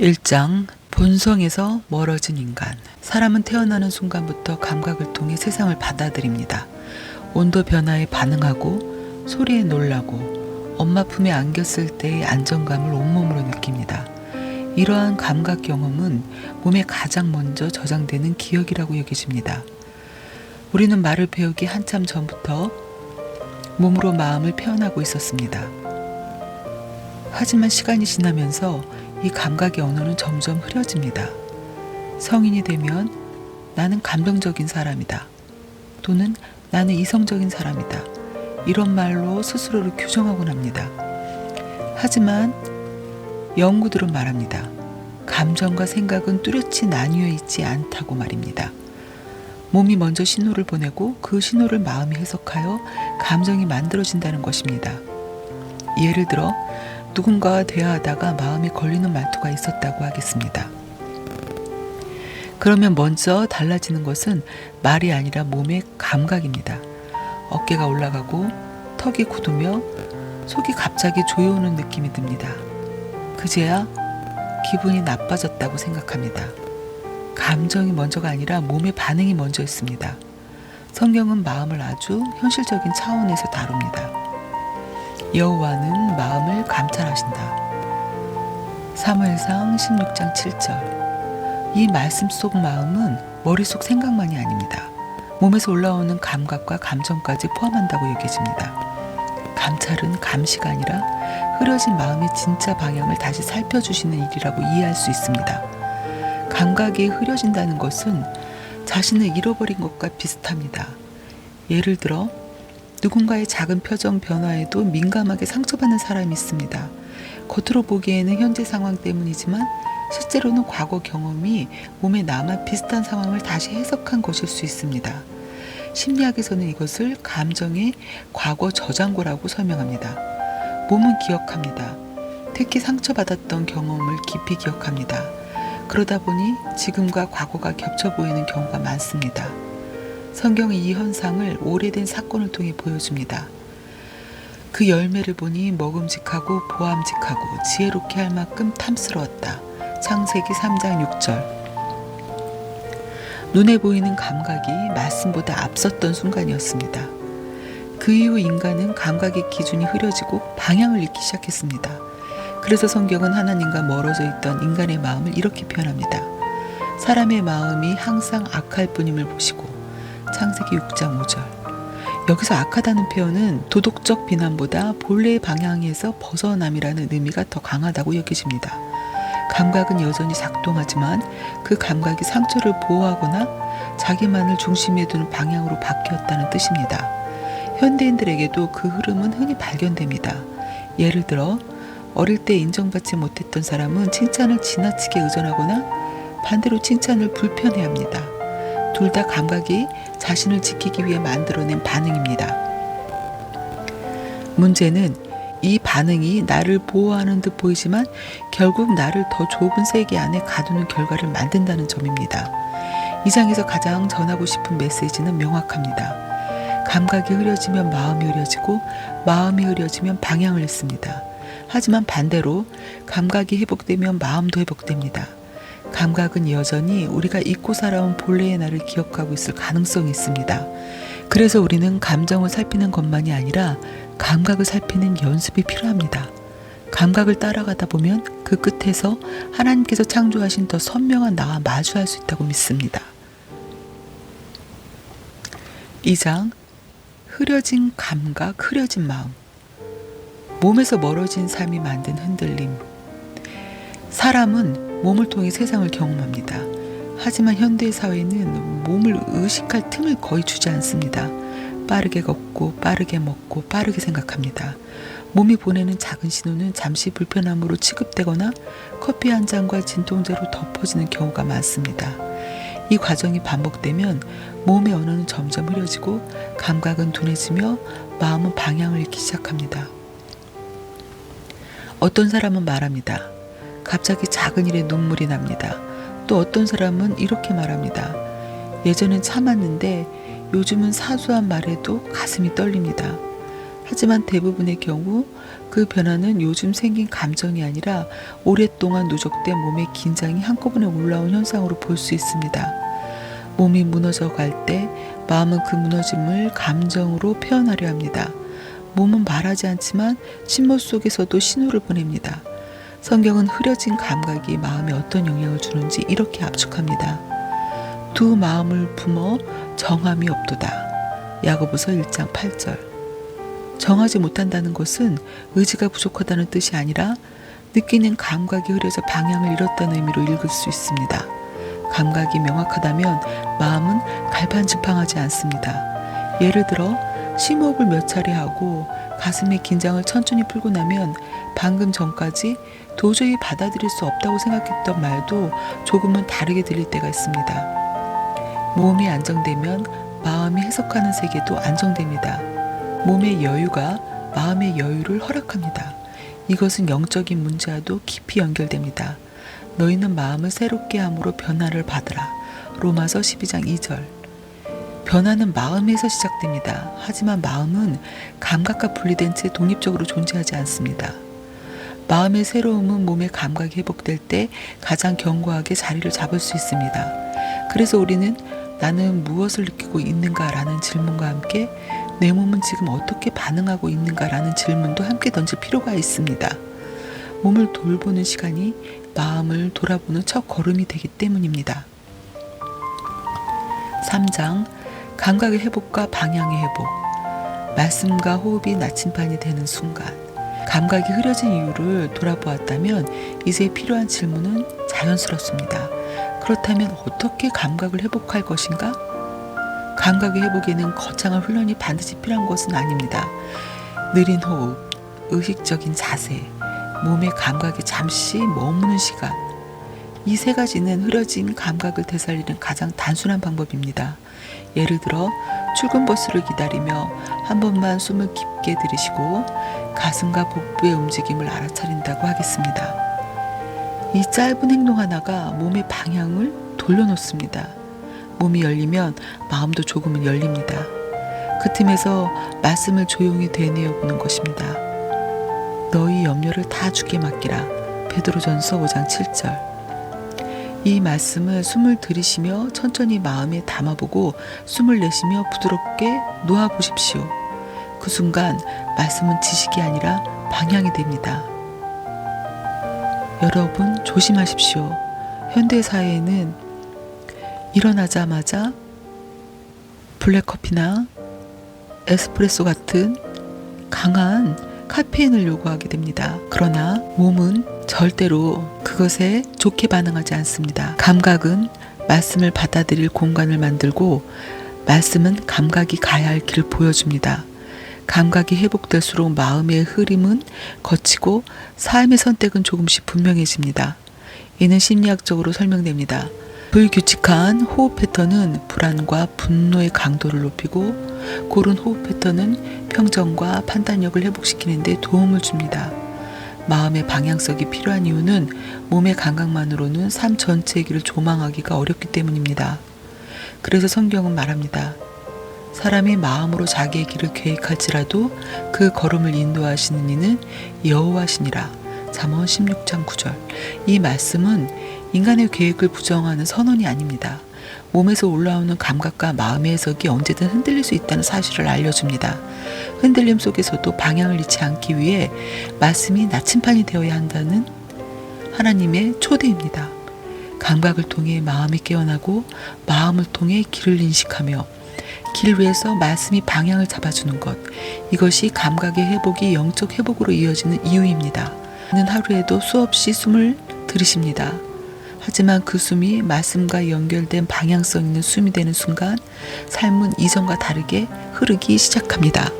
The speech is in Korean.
1장 본성에서 멀어진 인간. 사람은 태어나는 순간부터 감각을 통해 세상을 받아들입니다. 온도 변화에 반응하고 소리에 놀라고 엄마 품에 안겼을 때의 안정감을 온몸으로 느낍니다. 이러한 감각 경험은 몸에 가장 먼저 저장되는 기억이라고 여겨집니다. 우리는 말을 배우기 한참 전부터 몸으로 마음을 표현하고 있었습니다. 하지만 시간이 지나면서 이 감각의 언어는 점점 흐려집니다. 성인이 되면 나는 감정적인 사람이다. 또는 나는 이성적인 사람이다. 이런 말로 스스로를 규정하곤 합니다. 하지만 연구들은 말합니다. 감정과 생각은 뚜렷이 나뉘어 있지 않다고 말입니다. 몸이 먼저 신호를 보내고 그 신호를 마음이 해석하여 감정이 만들어진다는 것입니다. 예를 들어 누군가와 대화하다가 마음에 걸리는 말투가 있었다고 하겠습니다. 그러면 먼저 달라지는 것은 말이 아니라 몸의 감각입니다. 어깨가 올라가고 턱이 굳으며 속이 갑자기 조여오는 느낌이 듭니다. 그제야 기분이 나빠졌다고 생각합니다. 감정이 먼저가 아니라 몸의 반응이 먼저였습니다. 성경은 마음을 아주 현실적인 차원에서 다룹니다. 여호와는 마음을 감찰하신다. 사무엘상 16장 7절. 이 말씀 속 마음은 머릿속 생각만이 아닙니다. 몸에서 올라오는 감각과 감정까지 포함한다고 여겨집니다. 감찰은 감시가 아니라 흐려진 마음의 진짜 방향을 다시 살펴주시는 일이라고 이해할 수 있습니다. 감각이 흐려진다는 것은 자신을 잃어버린 것과 비슷합니다. 예를 들어 누군가의 작은 표정 변화에도 민감하게 상처받는 사람이 있습니다. 겉으로 보기에는 현재 상황 때문이지만 실제로는 과거 경험이 몸에 남아 비슷한 상황을 다시 해석한 것일 수 있습니다. 심리학에서는 이것을 감정의 과거 저장고라고 설명합니다. 몸은 기억합니다. 특히 상처받았던 경험을 깊이 기억합니다. 그러다 보니 지금과 과거가 겹쳐 보이는 경우가 많습니다. 성경은 이 현상을 오래된 사건을 통해 보여줍니다. 그 열매를 보니 먹음직하고 보암직하고 지혜롭게 할 만큼 탐스러웠다. 창세기 3장 6절. 눈에 보이는 감각이 말씀보다 앞섰던 순간이었습니다. 그 이후 인간은 감각의 기준이 흐려지고 방향을 잃기 시작했습니다. 그래서 성경은 하나님과 멀어져 있던 인간의 마음을 이렇게 표현합니다. 사람의 마음이 항상 악할 뿐임을 보시고. 창세기 6장 5절. 여기서 악하다는 표현은 도덕적 비난보다 본래의 방향에서 벗어남이라는 의미가 더 강하다고 여겨집니다. 감각은 여전히 작동하지만 그 감각이 상처를 보호하거나 자기만을 중심에 두는 방향으로 바뀌었다는 뜻입니다. 현대인들에게도 그 흐름은 흔히 발견됩니다. 예를 들어 어릴 때 인정받지 못했던 사람은 칭찬을 지나치게 의존하거나 반대로 칭찬을 불편해합니다. 둘 다 감각이 자신을 지키기 위해 만들어낸 반응입니다. 문제는 이 반응이 나를 보호하는 듯 보이지만 결국 나를 더 좁은 세계 안에 가두는 결과를 만든다는 점입니다. 이 장에서 가장 전하고 싶은 메시지는 명확합니다. 감각이 흐려지면 마음이 흐려지고 마음이 흐려지면 방향을 잃습니다. 하지만 반대로 감각이 회복되면 마음도 회복됩니다. 감각은 여전히 우리가 잊고 살아온 본래의 나를 기억하고 있을 가능성이 있습니다. 그래서 우리는 감정을 살피는 것만이 아니라 감각을 살피는 연습이 필요합니다. 감각을 따라가다 보면 그 끝에서 하나님께서 창조하신 더 선명한 나와 마주할 수 있다고 믿습니다. 2장 흐려진 감각, 흐려진 마음. 몸에서 멀어진 삶이 만든 흔들림. 사람은 몸을 통해 세상을 경험합니다. 하지만 현대 사회는 몸을 의식할 틈을 거의 주지 않습니다. 빠르게 걷고 빠르게 먹고 빠르게 생각합니다. 몸이 보내는 작은 신호는 잠시 불편함으로 취급되거나 커피 한 잔과 진통제로 덮어지는 경우가 많습니다. 이 과정이 반복되면 몸의 언어는 점점 흐려지고 감각은 둔해지며 마음은 방향을 잃기 시작합니다. 어떤 사람은 말합니다. 갑자기 작은 일에 눈물이 납니다. 또 어떤 사람은 이렇게 말합니다. 예전엔 참았는데 요즘은 사소한 말에도 가슴이 떨립니다. 하지만 대부분의 경우 그 변화는 요즘 생긴 감정이 아니라 오랫동안 누적된 몸의 긴장이 한꺼번에 올라온 현상으로 볼 수 있습니다. 몸이 무너져 갈 때 마음은 그 무너짐을 감정으로 표현하려 합니다. 몸은 말하지 않지만 침묵 속에서도 신호를 보냅니다. 성경은 흐려진 감각이 마음에 어떤 영향을 주는지 이렇게 압축합니다. 두 마음을 품어 정함이 없도다. 야고보서 1장 8절. 정하지 못한다는 것은 의지가 부족하다는 뜻이 아니라 느끼는 감각이 흐려져 방향을 잃었다는 의미로 읽을 수 있습니다. 감각이 명확하다면 마음은 갈팡질팡하지 않습니다. 예를 들어 심호흡을 몇 차례 하고 가슴의 긴장을 천천히 풀고 나면 방금 전까지 도저히 받아들일 수 없다고 생각했던 말도 조금은 다르게 들릴 때가 있습니다. 몸이 안정되면 마음이 해석하는 세계도 안정됩니다. 몸의 여유가 마음의 여유를 허락합니다. 이것은 영적인 문제와도 깊이 연결됩니다. 너희는 마음을 새롭게 함으로 변화를 받으라. 로마서 12장 2절. 변화는 마음에서 시작됩니다. 하지만 마음은 감각과 분리된 채 독립적으로 존재하지 않습니다. 마음의 새로움은 몸의 감각이 회복될 때 가장 견고하게 자리를 잡을 수 있습니다. 그래서 우리는 나는 무엇을 느끼고 있는가라는 질문과 함께 내 몸은 지금 어떻게 반응하고 있는가라는 질문도 함께 던질 필요가 있습니다. 몸을 돌보는 시간이 마음을 돌아보는 첫 걸음이 되기 때문입니다. 3장 감각의 회복과 방향의 회복. 말씀과 호흡이 나침반이 되는 순간. 감각이 흐려진 이유를 돌아보았다면 이제 필요한 질문은 자연스럽습니다. 그렇다면 어떻게 감각을 회복할 것인가? 감각의 회복에는 거창한 훈련이 반드시 필요한 것은 아닙니다. 느린 호흡, 의식적인 자세, 몸의 감각이 잠시 머무는 시간. 이 세 가지는 흐려진 감각을 되살리는 가장 단순한 방법입니다. 예를 들어 출근 버스를 기다리며 한 번만 숨을 깊게 들이쉬고 가슴과 복부의 움직임을 알아차린다고 하겠습니다. 이 짧은 행동 하나가 몸의 방향을 돌려놓습니다. 몸이 열리면 마음도 조금은 열립니다. 그 틈에서 말씀을 조용히 되뇌어 보는 것입니다. 너희 염려를 다 주께 맡기라. 베드로전서 5장 7절. 이 말씀을 숨을 들이쉬며 천천히 마음에 담아보고 숨을 내쉬며 부드럽게 놓아보십시오. 그 순간 말씀은 지식이 아니라 방향이 됩니다. 여러분 조심하십시오. 현대사회에는 일어나자마자 블랙커피나 에스프레소 같은 강한 카페인을 요구하게 됩니다. 그러나 몸은 절대로 그것에 좋게 반응하지 않습니다. 감각은 말씀을 받아들일 공간을 만들고 말씀은 감각이 가야 할 길을 보여줍니다. 감각이 회복될수록 마음의 흐름은 거치고 삶의 선택은 조금씩 분명해집니다. 이는 심리학적으로 설명됩니다. 불규칙한 호흡 패턴은 불안과 분노의 강도를 높이고 고른 호흡 패턴은 평정과 판단력을 회복시키는 데 도움을 줍니다. 마음의 방향성이 필요한 이유는 몸의 감각만으로는 삶 전체의 길을 조망하기가 어렵기 때문입니다. 그래서 성경은 말합니다. 사람이 마음으로 자기의 길을 계획할지라도 그 걸음을 인도하시는 이는 여호와시니라. 잠언 16장 9절. 이 말씀은 인간의 계획을 부정하는 선언이 아닙니다. 몸에서 올라오는 감각과 마음의 해석이 언제든 흔들릴 수 있다는 사실을 알려줍니다. 흔들림 속에서도 방향을 잃지 않기 위해 말씀이 나침반이 되어야 한다는 하나님의 초대입니다. 감각을 통해 마음이 깨어나고 마음을 통해 길을 인식하며 길 위에서 말씀이 방향을 잡아주는 것. 이것이 감각의 회복이 영적 회복으로 이어지는 이유입니다. 는 하루에도 수없이 숨을 들이쉽니다. 하지만 그 숨이 말씀과 연결된 방향성 있는 숨이 되는 순간 삶은 이전과 다르게 흐르기 시작합니다.